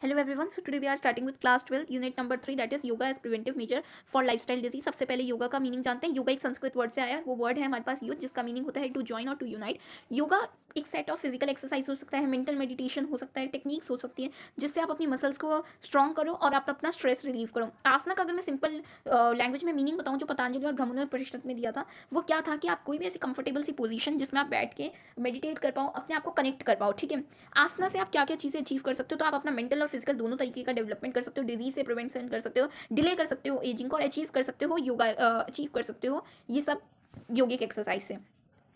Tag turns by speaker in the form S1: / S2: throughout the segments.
S1: Hello everyone. So today we are starting with class 12 unit number 3 that is yoga as preventive measure for lifestyle disease. सबसे पहले योगा का meaning जानते हैं. योगा एक Sanskrit word से आया है. वो वर्ड है हमारे पास युद्ध जिसका मीनिंग होता है टू जॉइन और टू यूनाइट. योगा एक सेट ऑफ फिजिकल एक्सरसाइज हो सकता है, मेंटल मेडिटेशन हो सकता है, टेक्निक्स हो सकती है जिससे आप अपनी मसल्स को स्ट्रॉन्ग करो और आप अपना स्ट्रेस रिलीव करो. आसना का अगर मैं सिंपल लैंग्वेज में मीनिंग बताऊं जो पतंजलि और ब्रह्मण्य परिषद में दिया था वो क्या था कि आप कोई भी ऐसी कंफर्टेबल सी पोजीशन जिसमें आप बैठ के मेडिटेट कर पाओ, अपने आप को कनेक्ट कर पाओ. ठीक है, आसना से आप क्या क्या चीज़ें अचीव कर सकते हो. तो आप अपना मेंटल और फिजिकल दोनों तरीके का डेवलपमेंट कर सकते हो, डिजीज से प्रिवेंशन कर सकते हो, डिले कर सकते हो एजिंग को और अचीव कर सकते हो योगा अचीव कर सकते हो ये सब योगिक एक्सरसाइज से.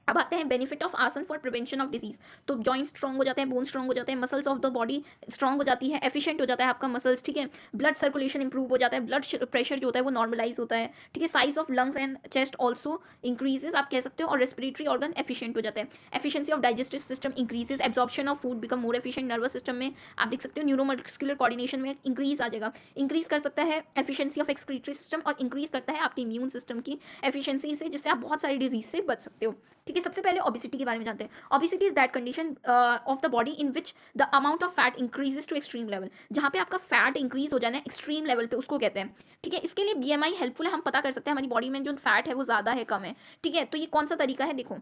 S1: अब आते हैं बेनिफिट ऑफ आसन फॉर प्रिवेंशन ऑफ डिजीज. तो जॉइंट स्ट्रॉन्ग हो जाते हैं, बोन स्ट्रॉन्ग हो जाते हैं, muscles of the body strong हो जाती है, एफिशिएंट हो जाता है आपका मसल्स. ठीक है, ब्लड सर्कुलेशन इंप्रूव हो जाता है, ब्लड प्रेशर जो होता है वो नॉर्मलाइज होता है. ठीक है, size of lungs and chest also increases आप कह सकते हो, और रेस्पिरेटरी ऑर्गन एफिशिएंट हो जाता है. Efficiency of digestive system increases, absorption of food become more efficient. Nervous system में आप देख सकते हो न्यूरोमस्कुलर कोऑर्डिनेशन में इंक्रीज आ जाएगा. इंक्रीज कर सकता है एफिशिएंसी ऑफ एक्सक्रीटरी सिस्टम और इंक्रीज करता है आपके इम्यून सिस्टम की एफिशिएंसी से, जिससे आप बहुत सारी डिजीज से बच सकते हो. ठीक है, सबसे पहले ओबिसिटी के बारे में जानते हैं. Obesity is that condition of the body in which the amount of fat increases to extreme level. जहाँ पे आपका फैट इंक्रीज हो जाना है एक्सट्रीम लेवल पे उसको कहते हैं. ठीक है, इसके लिए बीएमआई हेल्पफुल है. हम पता कर सकते हैं हमारी बॉडी में जो फैट है वो ज़्यादा है कम है. ठीक है, तो ये कौन सा तरीका है देखो.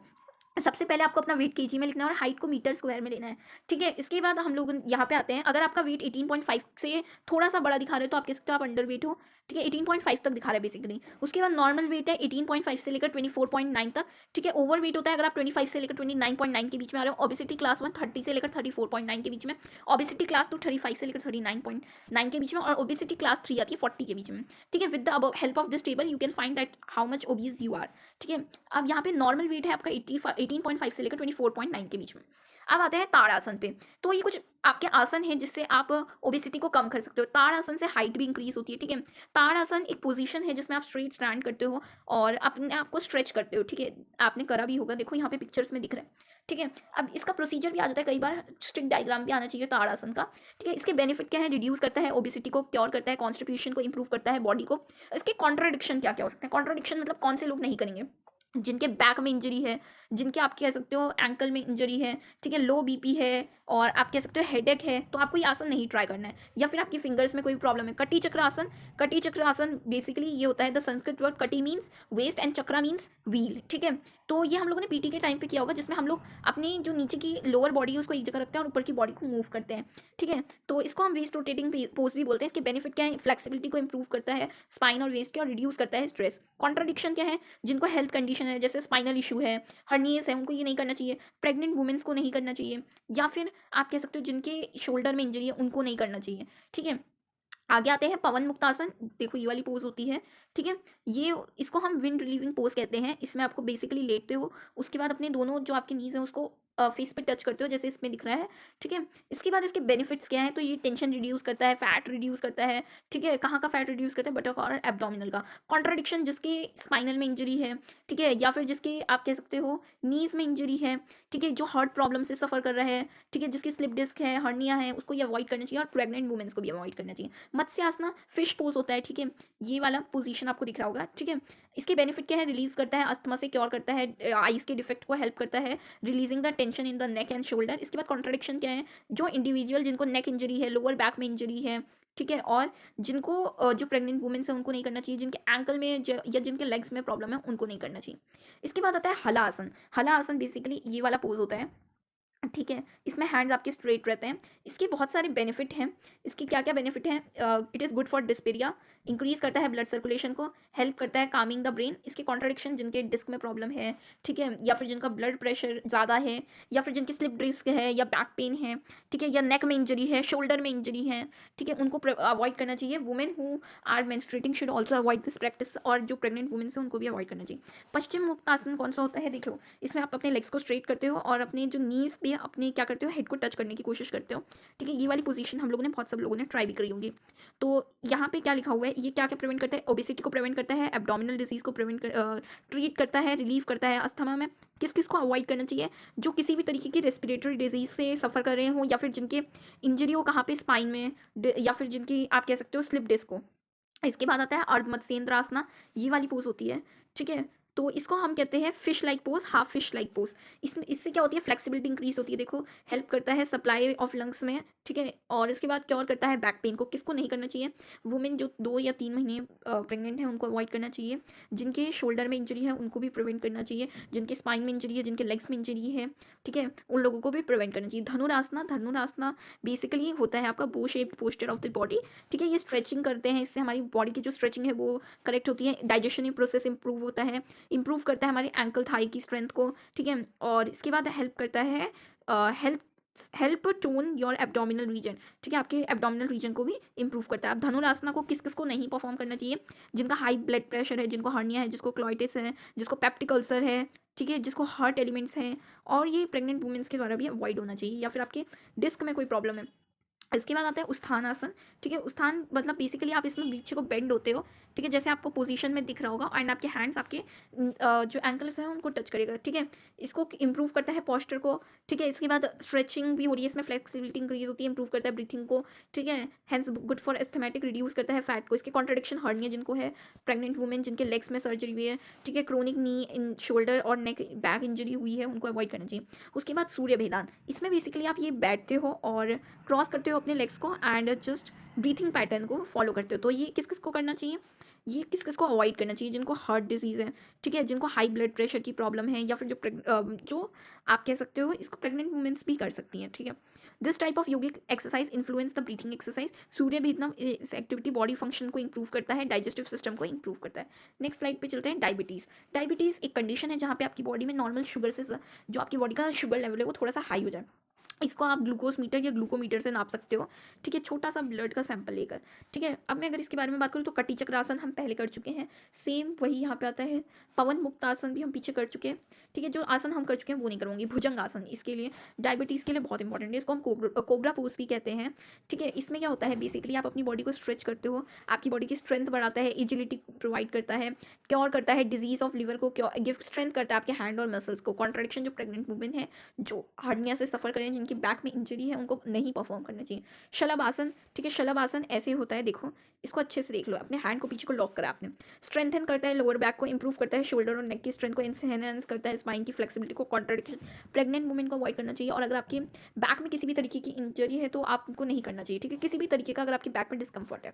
S1: सबसे पहले आपको अपना वेट केजी में लिखना है और हाइट को मीटर स्क्वायर में लेना है. ठीक है, इसके बाद हम लोग यहाँ पे आते हैं. अगर आपका वेट 18.5 से थोड़ा सा बड़ा दिखा रहे हो तो आप कह सकते हो आप अंडर वेट हो. ठीक है, 18.5 तक दिखा रहा है बेसिकली. उसके बाद नॉर्मल वेट है 18.5 से लेकर 24.9 तक. ठीक है, ओवर वेट होता है अगर आप 25 से लेकर 29.9 के बीच में आ रहे हो. ओबेसिटी क्लास 1 30 से लेकर 34.9 के बीच में. ओबेसिटी क्लास 2 35 से लेकर 39.9 के बीच में. और ओबेसिटी क्लास 3 आती है 40 के बीच में. ठीक है, with the help of this table you can find that how much obese you are. ठीक है, अब यहाँ पे नॉर्मल वेट है आपका 18.5 से लेकर 24.9 के बीच में. अब आते हैं ताड़ासन पे. तो ये कुछ आपके आसन हैं जिससे आप ओबेसिटी को कम कर सकते हो. ताड़ासन से हाइट भी इंक्रीज होती है. ठीक है, ताड़ासन एक पोजीशन है जिसमें आप स्ट्रेट स्टैंड करते हो और अपने आप को स्ट्रेच करते हो. ठीक है, आपने करा भी होगा, देखो यहाँ पे पिक्चर्स में दिख रहा है. ठीक है, अब इसका प्रोसीजर भी आ जाता है कई बार, स्ट्रिक्ट डायग्राम भी आना चाहिए ताड़ासन का. ठीक है, इसके बेनिफिट क्या है, रिड्यूस करता है ओबेसिटी को, क्योर करता है कॉन्स्टिपेशन को, इंप्रूव करता है बॉडी को. इसके कॉन्ट्राडिक्शन क्या क्या हो सकते हैं. कॉन्ट्राडिक्शन मतलब कौन से लोग नहीं करेंगे. जिनके बैक में इंजरी है, जिनके आप कह सकते हो एंकल में इंजरी है. ठीक है, लो बीपी है और आप कह सकते हो हेडेक है, तो आपको ये आसन नहीं ट्राई करना है. या फिर आपकी फिंगर्स में कोई प्रॉब्लम है. कटी चक्र आसन. कटी चक्र आसन बेसिकली ये होता है, the Sanskrit word kati means waist and chakra means wheel. ठीक है, तो ये हम लोगों ने पीटी के टाइम पे किया होगा जिसमें हम लोग अपनी जो नीचे की लोअर बॉडी है उसको एक जगह रखते हैं और ऊपर की बॉडी को मूव करते हैं. ठीक है, तो इसको हम वेस्ट रोटेटिंग पोज भी बोलते हैं. इसके बेनिफिट क्या है, फ्लेक्सिबिलिटी को इंप्रूव करता है स्पाइन और वेस्ट के, और रिड्यूस करता है स्ट्रेस. कॉन्ट्राडिक्शन क्या है, जिनको हेल्थ कंडीशन है जैसे स्पाइनल इशू है, हर्नियस है, उनको ये नहीं करना चाहिए. प्रेग्नेंट वुमेन्स को नहीं करना चाहिए. या फिर आप कह सकते हो जिनके शोल्डर में इंजरी है उनको नहीं करना चाहिए. ठीक है, आगे आते हैं पवन मुक्तासन. देखो ये वाली पोज होती है. ठीक है, ये इसको हम विंड रिलीविंग पोज कहते हैं. इसमें आपको बेसिकली लेटते हो, उसके बाद अपने दोनों जो आपकी नीज है उसको फेस पे टच करते हो जैसे इसमें दिख रहा है. ठीक है, इसके बाद इसके बेनिफिट्स क्या है, तो ये टेंशन रिड्यूस करता है, फैट रिड्यूस करता है. ठीक है, कहाँ का फैट रिड्यूस करता है, बटक और एब्डोमिनल का. कॉन्ट्राडिक्शन, जिसके स्पाइनल में इंजरी है. ठीक है, या फिर जिसके आप कह सकते हो नीज में इंजरी है. ठीक है, जो हार्ट प्रॉब्लम से सफर कर रहा है. ठीक है, जिसकी स्लिप डिस्क है, हर्निया है, उसको ये अवॉइड करना चाहिए. और प्रेग्नेंट वुमेन्स को भी अवॉइड करना चाहिए. मत्स्य आसना फिश पोज होता है. ठीक है, ये वाला पोजीशन आपको दिख रहा होगा. ठीक है, इसके बेनिफिट क्या है, रिलीव करता है अस्थमा से, क्योर करता है आइस के डिफेक्ट को हेल्प करता है, releasing the tension in the neck and shoulder. इसके बाद कॉन्ट्राडिक्शन क्या है, जो इंडिविजुअल जिनको नेक इंजरी है, लोअर बैक में इंजरी है. ठीक है, और जिनको जो प्रेग्नेंट वुमेन्स हैं उनको नहीं करना चाहिए. जिनके एंकल में या जिनके लेग्स में प्रॉब्लम है उनको नहीं करना चाहिए. इसके बाद आता है हला आसन. हला आसन बेसिकली ये वाला पोज होता है. ठीक है, इसमें हैंड्स आपके स्ट्रेट रहते हैं. इसके बहुत सारे बेनिफिट हैं. इसके क्या क्या बेनिफिट हैं, it is good for dyspepsia, increase करता है ब्लड सर्कुलेशन को, हेल्प करता है कामिंग द ब्रेन. इसके कॉन्ट्राडिक्शन, जिनके डिस्क में प्रॉब्लम है. ठीक है, या फिर जिनका ब्लड प्रेशर ज़्यादा है, या फिर जिनकी स्लिप डिस्क है, या बैक पेन है. ठीक है, या नेक में इंजरी है, शोल्डर में इंजरी है. ठीक है, उनको अवॉइड करना चाहिए. Women who are menstruating should also avoid this practice, और जो प्रेग्नेंट वुमेन्स हैं उनको भी अवॉइड करना चाहिए. पश्चिम मुक्तासन कौन सा होता है देख लो. इसमें आप अपने लेग्स को स्ट्रेट करते हो और अपने जो नीज पे अपने क्या करते हो, हेड को टच करने की कोशिश करते हो. ठीक है, ये वाली पोजीशन हम लोगों ने बहुत सब लोगों ने ट्राई भी करी होगी. तो यहाँ पे क्या लिखा हुआ है, ये क्या क्या प्रिवेंट करता है, ओबेसिटी को प्रिवेंट करता है, एब्डोमिनल डिजीज को ट्रीट करता है, रिलीव करता है अस्थमा में. किस किस को अवॉइड करना चाहिए, जो किसी भी तरीके की रेस्पिरेटरी डिजीज से सफ़र कर रहे हो, या फिर जिनके इंजरी हो कहाँ पे स्पाइन में, या फिर जिनकी आप कह सकते हो स्लिप डिस्क हो. इसके बाद आता है अर्ध मत्स्येंद्र आसना. ये वाली पोज होती है. ठीक है, तो इसको हम कहते हैं fish like pose, half fish like pose. इससे क्या होती है, फ्लेक्सिबिलिटी इंक्रीज होती है। देखो हेल्प करता है सप्लाई ऑफ लंग्स में, ठीक है। और इसके बाद क्या और करता है, बैक पेन को किसको नहीं करना चाहिए, वुमेन जो 2 या 3 महीने प्रेग्नेंट है उनको अवॉइड करना चाहिए। जिनके शोल्डर में इंजरी है उनको भी प्रिवेंट करना चाहिए। जिनके स्पाइन में इंजरी है, जिनके लेग्स में इंजरी है, ठीक है, उन लोगों को भी प्रिवेंट करना चाहिए। धनुरासना, धनुरासना बेसिकली होता है आपका बो shaped posture of the body, ठीक है। ये स्ट्रेचिंग करते हैं, इससे हमारी बॉडी की जो स्ट्रेचिंग है वो करेक्ट होती है। डाइजेशन प्रोसेस इंप्रूव होता है, इंप्रूव करता है हमारे एंकल थाई की स्ट्रेंथ को, ठीक है। और इसके बाद हेल्प करता है help help tone your abdominal region, ठीक है, आपके एब्डोमिनल रीजन को भी इंप्रूव करता है। अब धनुरासना को किस किस को नहीं परफॉर्म करना चाहिए, जिनका हाई ब्लड प्रेशर है, जिनको हर्निया है, जिसको क्लोइटिस है, जिसको पेप्टिक अल्सर है, ठीक है, जिसको हार्ट एलिमेंट्स हैं, और ये प्रेग्नेंट वुमेन्स के द्वारा भी अवॉइड होना चाहिए, या फिर आपके डिस्क में कोई प्रॉब्लम है। इसके बाद आता है उत्थान आसन, ठीक है। उत्थान मतलब बेसिकली आप इसमें पीछे को बेंड होते हो, ठीक है, जैसे आपको पोजीशन में दिख रहा होगा, एंड आपके हैंड्स आपके जो एंकल्स हैं उनको टच करेगा, ठीक है। इसको इंप्रूव करता है पोस्चर को, ठीक है। इसके बाद स्ट्रेचिंग भी हो रही है, इसमें फ्लेक्सिबिलिटी इंक्रीज होती है, इंप्रूव करता है ब्रीथिंग को, ठीक है। Hence good for asthmatic, reduce करता है फैट को। इसके कॉन्ट्रडिक्शन हर्निया जिनको है, प्रेग्नेंट वुमेन जिनके लेग्स में सर्जरी हुई है, ठीक है, क्रोनिक नी इन शोल्डर और नेक बैक इंजरी हुई है, उनको अवॉइड करना चाहिए। उसके बाद सूर्य भेदान, इसमें बेसिकली आप ये बैठते हो और क्रॉस करते हो अपने लेग्स को, एंड जस्ट ब्रीथिंग पैटर्न को फॉलो करते हो। तो ये किस किस को करना चाहिए, ये किस किस को अवॉइड करना चाहिए, जिनको हार्ट डिजीज़ है, ठीक है, जिनको हाई ब्लड प्रेशर की प्रॉब्लम है, या फिर जो आप कह सकते हो इसको प्रेग्नेंट वुमेन्स भी कर सकती हैं, ठीक है। This type of yogic exercise influence the breathing exercise. Surya Bhedanam इस एक्टिविटी बॉडी फंक्शन को इंप्रूव करता है, डाइजेस्टिव सिस्टम को इंप्रूव करता है। नेक्स्ट स्लाइड पे चलते हैं। डायबिटीज़, डायबिटीज़ एक कंडीशन है जहाँ पे आपकी बॉडी में नॉर्मल शुगर से जो आपकी बॉडी का शुगर लेवल है वो थोड़ा सा हाई हो जाए। इसको आप ग्लूकोज मीटर या ग्लूकोमीटर से नाप सकते हो, ठीक है, छोटा सा ब्लड का सैंपल लेकर, ठीक है। अब मैं अगर इसके बारे में बात करूँ तो कटी चक्र आसन हम पहले कर चुके हैं, सेम वही यहाँ पे आता है। पवन मुक्त आसन भी हम पीछे कर चुके हैं, ठीक है। जो आसन हम कर चुके हैं वो नहीं करूँगी। भुजंग आसन इसके लिए डायबिटीज़ के लिए बहुत इंपॉर्टेंट है, इसको हम कोबरा पोज भी कहते हैं, ठीक है। इसमें क्या होता है, बेसिकली आप अपनी बॉडी को स्ट्रेच करते हो, आपकी बॉडी की स्ट्रेंथ बढ़ाता है, एजिलिटी प्रोवाइड करता है, क्योर करता है डिजीज ऑफ लिवर को, क्योर गिफ्ट स्ट्रेंथ करता है आपके हैंड और मसल्स को। कॉन्ट्रडिक्शन, जो प्रेग्नेंट वुमेन है जो हर्निया से सफर करें, जिनकी बैक में इंजरी है, उनको नहीं परफॉर्म करना चाहिए। शलभ आसन, ठीक है, शलभ आसन ऐसे होता है, देखो इसको अच्छे से देख लो, अपने हैंड को पीछे को लॉक करा आपने। स्ट्रेंथन करता है लोअर बैक को, इंप्रूव करता है शोल्डर और नेक की स्ट्रेंथ को, एनहेंस करता है स्पाइन की फ्लेक्सिबिलिटी को। कॉन्ट्रडिक्शन, प्रेग्नेंट वुमेन को अवॉइड करना चाहिए, और अगर आपके बैक में किसी भी तरीके की इंजरी है तो आपको नहीं करना चाहिए, ठीक है, किसी भी तरीके का अगर आपके बैक में डिस्कम्फर्ट है।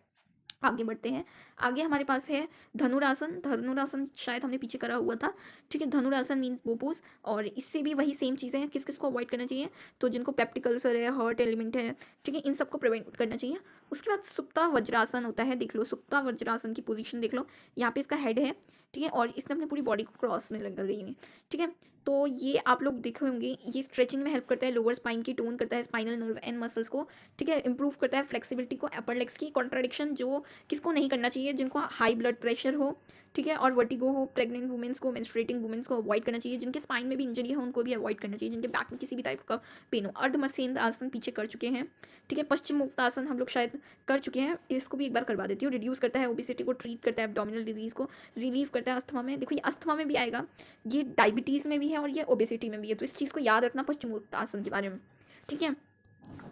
S1: आगे बढ़ते हैं। आगे हमारे पास है धनुरासन। धनुरासन शायद हमने पीछे करा हुआ था, ठीक है। धनुरासन मीन्स बोपोज, और इससे भी वही सेम चीज़ें हैं। किस किस को अवॉइड करना चाहिए, तो जिनको पेप्टिक अल्सर है, हार्ट एलिमेंट है, ठीक है, इन सबको प्रिवेंट करना चाहिए। उसके बाद सुप्ता वज्रासन होता है, देख लो सुप्ता वज्रासन की पोजीशन देख लो, यहाँ पे इसका हेड है, ठीक है, और इसने अपनी पूरी बॉडी को क्रॉस में लग रही है, ठीक है। तो ये आप लोग देखे होंगे, ये स्ट्रेचिंग में हेल्प करता है, लोअर स्पाइन की टोन करता है, स्पाइनल नर्व एंड मसल्स को, ठीक है, इंप्रूव करता है फ्लेक्सिबिलिटी को, अपर लेग्स की। कॉन्ट्राडिक्शन, जो किसको नहीं करना चाहिए, जिनको हाई ब्लड प्रेशर हो, ठीक है, और वर्टिगो हो, प्रेग्नेंट वुमेन्स को, मेंस्ट्रुएटिंग वुमेन्स को अवॉइड करना चाहिए। जिनके स्पाइन में भी इंजरी है उनको भी अवॉइड करना चाहिए, जिनके बैक में किसी भी टाइप का पेन हो। अर्धमसेंद्र आसन पीछे कर चुके हैं, ठीक है। पश्चिम मुक्त आसन हम लोग शायद कर चुके हैं, इसको भी एक बार करवा देती हूँ। रिड्यूस करता है ओबेसिटी को, ट्रीट करता है एब्डोमिनल डिजीज को, रिलीव करता है अस्थमा में। देखो ये अस्थमा में भी आएगा, ये डायबिटीज़ में भी है और ये ओबेसिटी में भी है, तो इस चीज़ को याद रखना पश्चिम मुक्त आसन के बारे में, ठीक है।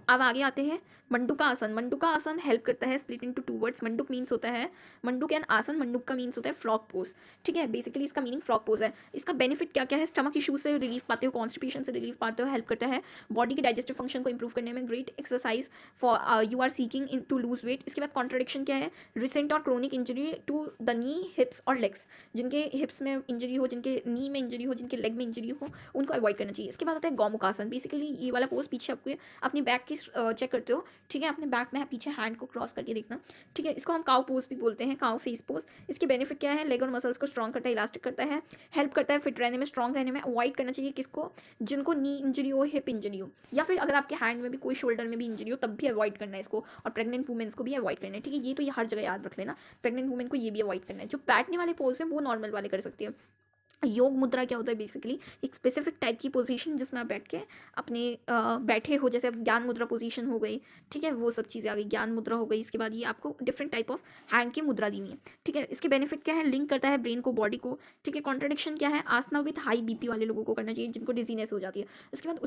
S1: अब आगे आते हैं मंडूका आसन। मंडूका आसन हेल्प करता है स्प्लिट इनटू टू वर्ड्स। मंडूक मीन्स होता है, मंडूक एंड आसन, मंडूक का मीन्स होता है फ्रॉग पोज, ठीक है। बेसिकली इसका मीनिंग फ्रॉग पोज है। इसका बेनिफिट क्या क्या है, स्टमक इशू से रिलीफ पाते हो, कॉन्स्टिपेशन से रिलीफ पाते हो, हेल्प करता है बॉडी के डाइजेस्टिव फंक्शन को इंप्रूव करने में। Great exercise for you are seeking in to lose weight. इसके बाद कॉन्ट्रडिक्शन क्या है, रिसेंट और chronic injury to the knee, hips और लेग्स, जिनके हिप्स में इंजरी हो, जिनके नी में इंजरी हो, जिनके लेग में इंजरी हो, उनको अवॉइड करना चाहिए। इसके बाद आता है गौमुख आसन। बेसिकली ये वाला पोज पीछे आपको अपनी बैक की चेक करते हो, ठीक है, अपने बैक में पीछे हैंड को क्रॉस करके देखना, ठीक है। इसको हम काउ पोज भी बोलते हैं, काउ फेस पोज। इसके बेनिफिट क्या है, लेग और मसल्स को स्ट्रॉन्ग करता है, इलास्टिक करता है, हेल्प करता है फिट रहने में, स्ट्रॉन्ग रहने में। अवॉइड करना चाहिए किसको, जिनको नी इंजरी हो, हिप इंजरी हो, या फिर अगर आपके हैंड में भी कोई शोल्डर में भी इंजरी हो तब भी अवॉइड करना है इसको। और प्रेग्नेंट वुमेन्स को भी अवॉइड करना है, ठीक है। ये तो ये हर जगह याद रख लेना, प्रेग्नेंट वुमेन को ये भी अवॉइड करना है। जो बैठने वाले पोज हैं वो नॉर्मल वाले कर सकती है। योग मुद्रा क्या होता है, बेसिकली एक स्पेसिफिक टाइप की पोजीशन जिसमें आप बैठ के अपने बैठे हो, जैसे अब ज्ञान मुद्रा पोजीशन हो गई, ठीक है, वो सब चीज़ें आ गई, ज्ञान मुद्रा हो गई। इसके बाद ये आपको डिफरेंट टाइप ऑफ हैंड की मुद्रा दी हुई है, ठीक है। इसके बेनिफिट क्या है, लिंक करता है ब्रेन को, बॉडी को, ठीक है। कॉन्ट्रडिक्शन क्या है, आसना विथ हाई बीपी वाले लोगों को करना चाहिए, जिनको डिजीनेस हो जाती है। इसके बाद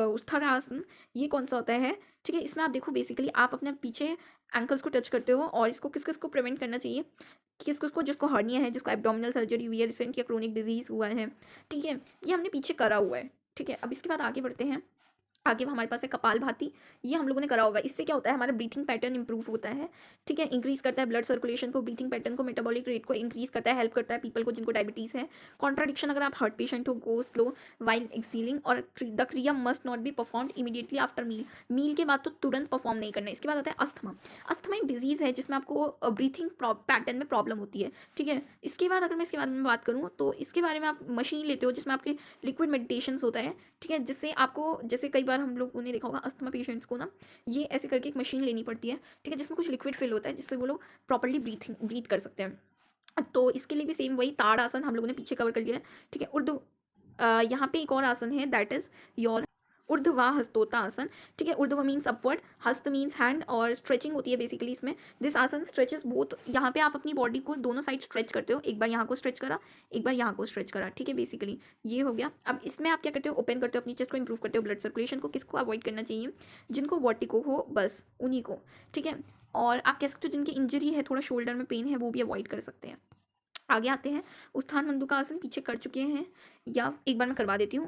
S1: उत्थानासन, ये कौन सा होता है, ठीक है, इसमें आप देखो बेसिकली आप अपने पीछे एंकल्स को टच करते हो और इसको किस किस को प्रिवेंट करना चाहिए, किस किस को, जिसको हर्निया है, जिसको एब्डोमिनल सर्जरी हुई है रिसेंट, या क्रोनिक डिजीज हुआ है, ठीक है, ये हमने पीछे करा हुआ है। ठीक है, अब इसके बाद आगे बढ़ते हैं। आगे हमारे पास है कपालभाति। ये हम लोगों ने करा होगा। इससे क्या होता है, हमारा ब्रीथिंग पैटर्न इंप्रूव होता है। ठीक है, इंक्रीज करता है ब्लड सर्कुलेशन को, ब्रीथिंग पैटर्न को, मेटाबॉलिक रेट को इंक्रीज करता है, हेल्प करता है पीपल को जिनको डायबिटीज है। कॉन्ट्राडिक्शन, अगर आप हार्ट पेशेंट हो, गो स्लो वाइल एक्सीलिंग, और the kriya must not be performed immediately after meal. Meal के बाद तो तुरंत परफॉर्म नहीं करना है। इसके बाद आता है अस्थमा। अस्थमा एक डिजीज है जिसमें आपको ब्रीथिंग पैटर्न में प्रॉब्लम होती है। ठीक है, इसके बाद अगर मैं इसके बारे में बात करूँ तो इसके बारे में आप मशीन लेते हो जिसमें आपके लिक्विड मेडिटेशन होता है। ठीक है, जिससे आपको, जैसे कई बार हम लोगों ने देखा होगा अस्थमा पेशेंट्स को ना, ये ऐसे करके एक मशीन लेनी पड़ती है। ठीक है, जिसमें कुछ लिक्विड फिल होता है जिससे वो लोग प्रॉपर्ली ब्रीथ कर सकते हैं। तो इसके लिए भी सेम वही ताड़ आसन हम लोगों ने पीछे कवर कर लिया है। ठीक है, उर्दू यहाँ पे एक और आसन है, दैट इज योर ऊर्ध्वा हस्तोता आसन। ठीक है, ऊर्ध्व मीन्स अपवर्ड, हस्त मीन्स हैंड, और स्ट्रेचिंग होती है बेसिकली इसमें। दिस आसन स्ट्रेचेस बोथ, यहाँ पे आप अपनी बॉडी को दोनों साइड स्ट्रेच करते हो, एक बार यहाँ को स्ट्रेच करा, एक बार यहाँ को स्ट्रेच करा। ठीक है, बेसिकली ये हो गया। अब इसमें आप क्या करते हो, ओपन करते हो अपनी चेस्ट को, इंप्रूव करते हो ब्लड सर्कुलेशन को। किसको अवॉइड करना चाहिए, जिनको वर्टिको हो, बस उन्हीं को। ठीक है, और आप कह सकते हो जिनकी इंजरी है, थोड़ा शोल्डर में पेन है, वो भी अवॉइड कर सकते हैं। आगे आते हैं, उत्थान मंडूका आसन पीछे कर चुके हैं, या एक बार मैं करवा देती हूँ।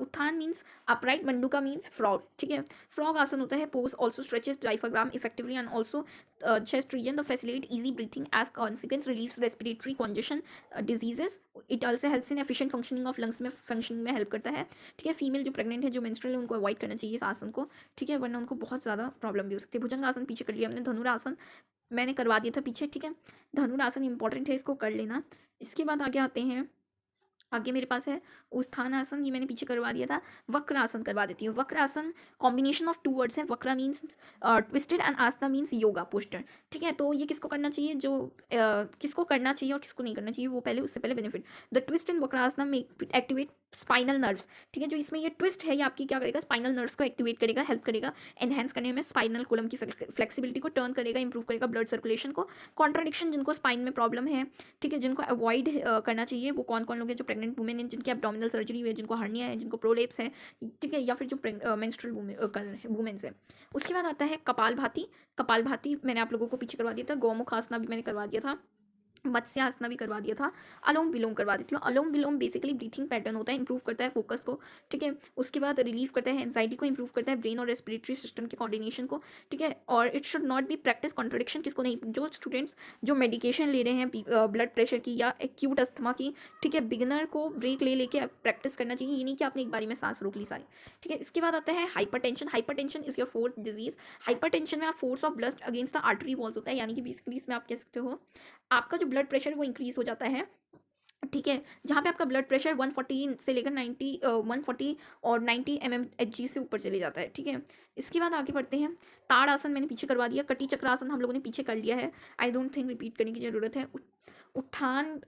S1: Uttana means upright, manduka means frog. ठीक है, फ्रॉग आसन होता है, pose also stretches diaphragm effectively and also chest region, the facilitate easy breathing as consequence relieves respiratory congestion diseases. It also helps in efficient functioning of lungs में, functioning में help करता है। ठीक है, फीमेल जो प्रेग्नेंट है, जो menstrual है, उनको अवॉइड करना चाहिए इस आसन को। ठीक है, वरना उनको बहुत ज़्यादा प्रॉब्लम भी हो सकती है। भुजंग आसन पीछे कर लिया हमने, धनुरासन मैंने करवा दिया था पीछे। ठीक है, धनुरासन इंपॉर्टेंट है, इसको कर लेना। इसके बाद आगे आते हैं, आगे मेरे पास है उत्थान आसन, ये मैंने पीछे करवा दिया था। वक्र आसन करवा देती हूँ। वक्र आसन कॉम्बिनेशन ऑफ टू वर्ड्स है, vakra means twisted and asana means yoga posture. ठीक है, तो ये किसको करना चाहिए, जो किसको करना चाहिए और किसको नहीं करना चाहिए, वो पहले, उससे पहले बेनिफिट। द ट्विस्ट इन वक्र आसना मेक एक्टिवेट स्पाइनल नर्व्स। ठीक है, जो इसमें ये ट्विस्ट है, ये आपकी क्या करेगा, स्पाइनल नर्व्स को एक्टिवेट करेगा, हेल्प करेगा एनहेंस करने में स्पाइनल कोलम की फ्लेक्सिबिलिटी को, टर्न करेगा, इंप्रूव करेगा ब्लड सर्कुलेशन को। कॉन्ट्राडिक्शन, जिनको स्पाइन में प्रॉब्लम है, ठीक है, जिनको अवॉइड करना चाहिए, वो कौन कौन लोग हैं, जो प्रेग्नेंट वुमेन हैं, जिनकी एब्डोमिनल सर्जरी हुई है, जिनको हर्निया है, जिनको प्रोलेप्स है। ठीक है, या फिर जो मेंस्ट्रुअल वुमेन्स है। उसके बाद आता है कपालभाति। कपालभाति मैंने आप लोगों को पीछे करवा दिया था। गौमुख आसना भी मैंने करवा दिया था। मत्स्यासना भी करवा दिया था। अनुलोम विलोम करवा देती हूँ। अनुलोम विलोम बेसिकली ब्रीथिंग पैटर्न होता है, इंप्रूव करता है फोकस को। ठीक है, उसके बाद रिलीव करता है एंजाइटी को, इंप्रूव करता है ब्रेन और रेस्पिरेटरी सिस्टम के कोऑर्डिनेशन को। ठीक है, और it should not be practice contradiction, किसको नहीं, जो स्टूडेंट्स जो मेडिकेशन ले रहे हैं ब्लड प्रेशर की या एक्यूट अस्थमा की। ठीक है, बिगिनर को ब्रेक ले लेके प्रैक्टिस करना चाहिए, ये नहीं कि आपने एक बारी में सांस रोक ली सारी। ठीक है, इसके बाद आता है hypertension. Hypertension is your fourth disease. Hypertension में आप force of blood against the artery walls होता है, यानी कि बेसिकली इसमें आप कह सकते हो आपका जो ब्लड प्रेशर वो इंक्रीज हो जाता है। ठीक है, जहाँ पे आपका ब्लड प्रेशर 140 से लेकर 90 140 और 90 mmHg से ऊपर चले जाता है। ठीक है, इसके बाद आगे बढ़ते हैं। ताड़ आसन मैंने पीछे करवा दिया। कटी चक्रासन हम लोगों ने पीछे कर लिया है, आई डोंट थिंक रिपीट करने की ज़रूरत है। उत्थान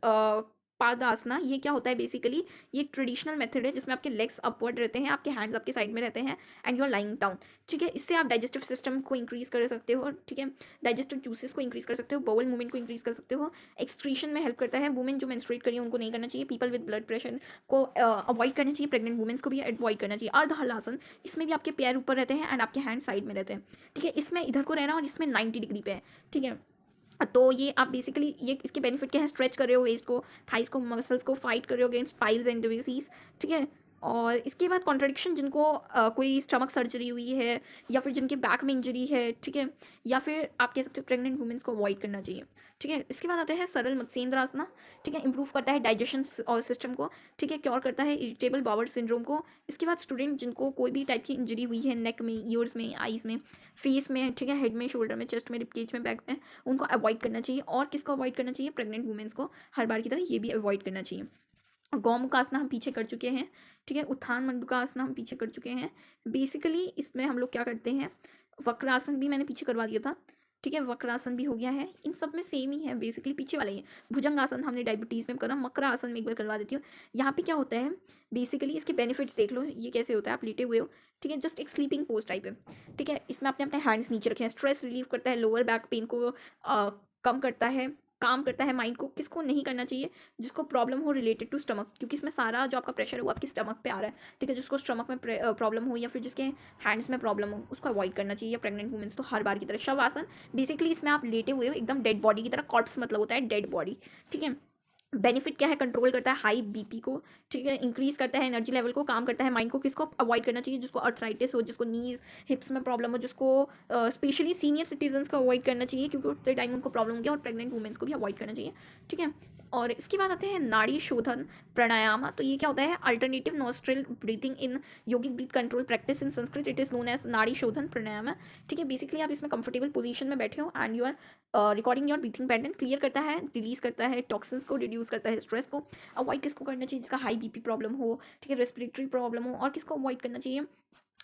S1: पादासना, ये क्या होता है बेसिकली, ये एक ट्रेडिशनल मेथड है जिसमें आपके लेग्स अपवर्ड रहते हैं, आपके हैंड्स आपके साइड में रहते हैं, and you are lying down. ठीक है, इससे आप डाइजेस्टिव सिस्टम को इंक्रीज कर सकते हो। ठीक है, डाइजेस्टिव जूसेस को इंक्रीज कर सकते हो, बाउल मूवमेंट को इंक्रीज कर सकते हो, एक्सक्रीशन में हेल्प करता है। वुमेन जो मेंस्ट्रुएट करी है उनको नहीं करना चाहिए, पीपल विद ब्लड प्रेशर को अवॉइड करना चाहिए, प्रेग्नेंट वुमेन्स को भी अवॉइड करना चाहिए। अर्धहलासन, इसमें भी आपके पैर ऊपर रहते हैं एंड आपके हैंड साइड में रहते हैं। ठीक है, इसमें इधर को रहना और इसमें 90 डिग्री पे है। ठीक है, तो ये आप बेसिकली, ये इसके बेनिफिट क्या है, स्ट्रेच कर रहे हो वेस्ट को, थाइस को, मसल्स को, फाइट कर रहे हो अगेंस्ट पाइल्स एंड डिजीज। ठीक है, और इसके बाद कॉन्ट्रडिक्शन, जिनको कोई स्टमक सर्जरी हुई है, या फिर जिनके बैक में इंजरी है। ठीक है, या फिर आप कह सकते हो प्रेग्नेंट वुमेन्स को अवॉइड करना चाहिए। ठीक है, इसके बाद आता है सरल मत्स्येंद्रासना। ठीक है, इंप्रूव करता है डाइजेशन और सिस्टम को। ठीक है, क्योर करता है इरिटेबल बाउल सिंड्रोम को। इसके बाद स्टूडेंट जिनको कोई भी टाइप की इंजरी हुई है, नेक में, ईयर्स में, आईज में, फेस में, ठीक है, हेड में, शोल्डर में, चेस्ट में, रिपकेज में, बैक में, उनको अवॉइड करना चाहिए। और किसको अवॉइड करना चाहिए, प्रेग्नेंट वुमेन्स को, हर बार की तरह ये भी अवॉइड करना चाहिए। गौमुखासना हम पीछे कर चुके हैं। ठीक है, उत्थान मंडूकासना हम पीछे कर चुके हैं। बेसिकली इसमें हम लोग क्या करते हैं, वक्रासन भी मैंने पीछे करवा दिया था। ठीक है, वक्रासन भी हो गया है। इन सब में सेम ही है, बेसिकली पीछे वाला ही है। भुजंगासन हमने डायबिटीज़ में करा। मकर आसन में एक बार करवा देती हूँ। यहाँ पे क्या होता है बेसिकली, इसके बेनिफिट्स देख लो, ये कैसे होता है, आप लेटे हुए हो। ठीक है, जस्ट एक स्लीपिंग पोज टाइप है। ठीक है, इसमें आपने अपने हैंड्स नीचे रखे हैं, स्ट्रेस रिलीव करता है, लोअर बैक पेन को कम करता है। काम करता है माइंड को, किसको नहीं करना चाहिए, जिसको प्रॉब्लम हो रिलेटेड टू स्टमक, क्योंकि इसमें सारा जो आपका प्रेशर है वो आपकी स्टमक पे आ रहा है, ठीक है। जिसको स्टमक में प्रॉब्लम हो या फिर जिसके हैंड्स में प्रॉब्लम हो उसको अवॉइड करना चाहिए, या प्रेग्नेंट वुमेंस तो हर बार की तरह। शव आसन, बेसिकली इसमें आप लेटे हुए हो एकदम डेड बॉडी की तरह, कॉर्प्स मतलब होता है डेड बॉडी, ठीक है। बेनिफिट क्या है, कंट्रोल करता है हाई बीपी को, ठीक है, इंक्रीज करता है एनर्जी लेवल को, काम करता है माइंड को। किसको अवॉइड करना चाहिए, जिसको अर्थराइटिस हो, जिसको नीज हिप्स में प्रॉब्लम हो, जिसको स्पेशली सीनियर सिटीजन्स को अवॉइड करना चाहिए क्योंकि उतने टाइम उनको प्रॉब्लम होगी, और प्रेग्नेंट वुमेंस को भी अवॉइड करना चाहिए, ठीक है। और इसके बाद आते हैं नाड़ी शोधन प्राणायाम। तो ये क्या होता है, alternative nostril breathing in yogic breath control practice, in Sanskrit it is known as nadi shodhana प्राणायाम, ठीक है। बेसिकली आप इसमें कंफर्टेबल पोजीशन में बैठे हो and you are recording your breathing pattern, clear करता है, रिलीज करता है टॉक्सिन्स को, रिड्यूस करता है स्ट्रेस को। अवॉइड किसको करना चाहिए, जिसका हाई बीपी प्रॉब्लम हो, ठीक है, रेस्पिरेटरी प्रॉब्लम हो, और किसको अवॉइड करना चाहिए,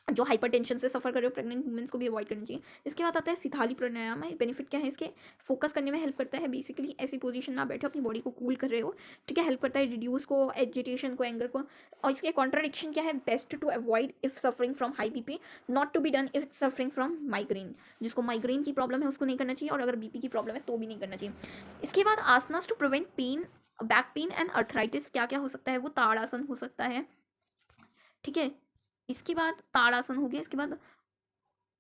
S1: जो हाइपरटेंशन से सफर कर रहे हो, प्रेग्नेंट वुमेंस को भी अवॉइड करना चाहिए। इसके बाद आता है सिथाली प्राणायाम है। बेनिफिट क्या है इसके, फोकस करने में हेल्प करता है, बेसिकली ऐसी पोजीशन में आप बैठे हो अपनी बॉडी को कूल कर रहे हो, ठीक है, हेल्प करता है रिड्यूस को, एजिटेशन को, एंगर को। और इसके कॉन्ट्राडिक्शन क्या है, best to avoid if suffering from high BP, not to be done if suffering from migraine. जिसको माइग्रेन की प्रॉब्लम है उसको नहीं करना चाहिए, और अगर बीपी की प्रॉब्लम है तो भी नहीं करना चाहिए। इसके बाद asanas to prevent pain, back pain and arthritis. क्या क्या हो सकता है, वो ताड़ासन हो सकता है, ठीक है। इसके बाद ताड़ासन हो गया, इसके बाद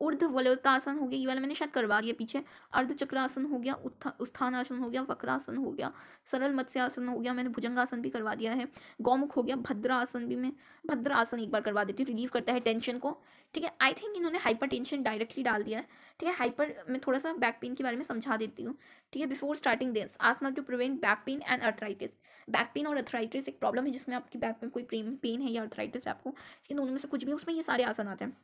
S1: ऊर्ध्व वलोतासन हो गया, ये वाला मैंने शायद करवा दिया पीछे। अर्धचक्रासन हो गया, उत्थानासन हो गया, वक्रासन हो गया, सरल मत्स्यासन हो गया, मैंने भुजंगासन भी करवा दिया है, गौमुख हो गया, भद्रासन भी मैं भद्रासन एक बार करवा देती हूँ, रिलीव करता है टेंशन को, ठीक है। आई थिंक इन्होंने हाइपर टेंशन डायरेक्टली डाल दिया है, ठीक है। हाइपर मैं थोड़ा सा बैक पेन के बारे में समझा देती हूँ, ठीक है। Before starting this, asana to prevent back pain and arthritis. Back pain और अर्थराइटिस एक प्रॉब्लम है जिसमें आपकी बैक में कोई पेन है या अर्थराइटिस है आपको, लेकिन दोनों में से कुछ भी, उसमें ये सारे आसन आते हैं।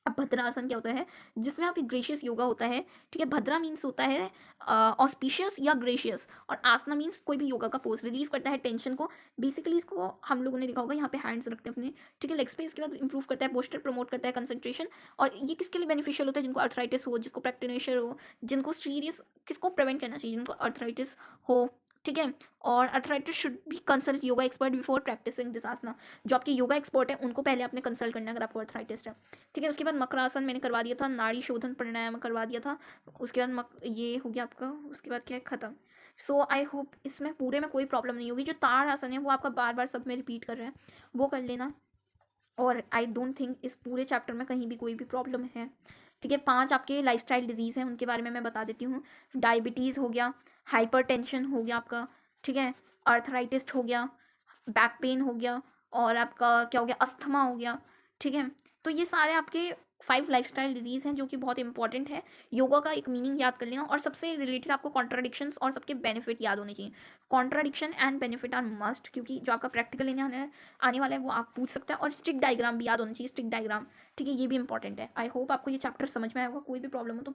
S1: अब भद्रासन क्या होता है, जिसमें आप एक ग्रेशियस योगा होता है, ठीक है। भद्रा मीन्स होता है ऑस्पिशियस या ग्रेशियस, और आसना मीन्स कोई भी योगा का पोज, रिलीव करता है टेंशन को। बेसिकली इसको हम लोगों ने देखा होगा, यहाँ पे हैंड्स रखते हैं अपने, ठीक है, लेग्स पे। इसके बाद इंप्रूव करता है पोस्चर, प्रमोट करता है कंसंट्रेशन। और ये किसके लिए बेनिफिशियल होता है, जिनको अर्थराइटिस हो, जिसको प्रैक्टिनेशर हो, जिनको सीरियस, किसको प्रिवेंट करना चाहिए, जिनको अर्थराइटिस हो, ठीक है। और अर्थराइटिस शुड भी consult yoga expert before practising this asana. जो आपके योगा एक्सपर्ट है उनको पहले आपने कंसल्ट करना है अगर आपको अर्थराइटिस है, ठीक है। उसके बाद मकरासन मैंने करवा दिया था, नाड़ी शोधन प्राणायाम करवा दिया था। उसके बाद ये हो गया आपका, उसके बाद क्या है, खत्म। सो आई होप इसमें पूरे में कोई प्रॉब्लम नहीं होगी। जो ताड़ आसन है वो आपका बार बार सब में रिपीट कर रहे हैं, वो कर लेना। और आई डोंट थिंक इस पूरे चैप्टर में कहीं भी कोई भी प्रॉब्लम है, ठीक है। 5 आपके लाइफस्टाइल डिजीज़ हैं, उनके बारे में मैं बता देती हूँ। डायबिटीज़ हो गया, हाइपरटेंशन हो गया आपका, ठीक है, अर्थराइटिस हो गया, बैक पेन हो गया, और आपका क्या हो गया, अस्थमा हो गया, ठीक है। तो ये सारे आपके 5 लाइफस्टाइल डिजीज़ हैं जो कि बहुत इंपॉर्टेंट है। योगा का एक मीनिंग याद कर लेना, और सबसे रिलेटेड आपको कॉन्ट्राडिक्शंस और सबके बेनिफिट याद होने चाहिए। Contradiction and benefit are must, क्योंकि जो आपका प्रैक्टिकल आने वाला है वो आप पूछ सकते हैं। और स्टिक डायग्राम भी याद होना चाहिए, स्टिक डायग्राम, ठीक है, ये भी इंपॉर्टेंट है। आई होप आपको ये चैप्टर समझ में आएगा, कोई भी प्रॉब्लम हो तो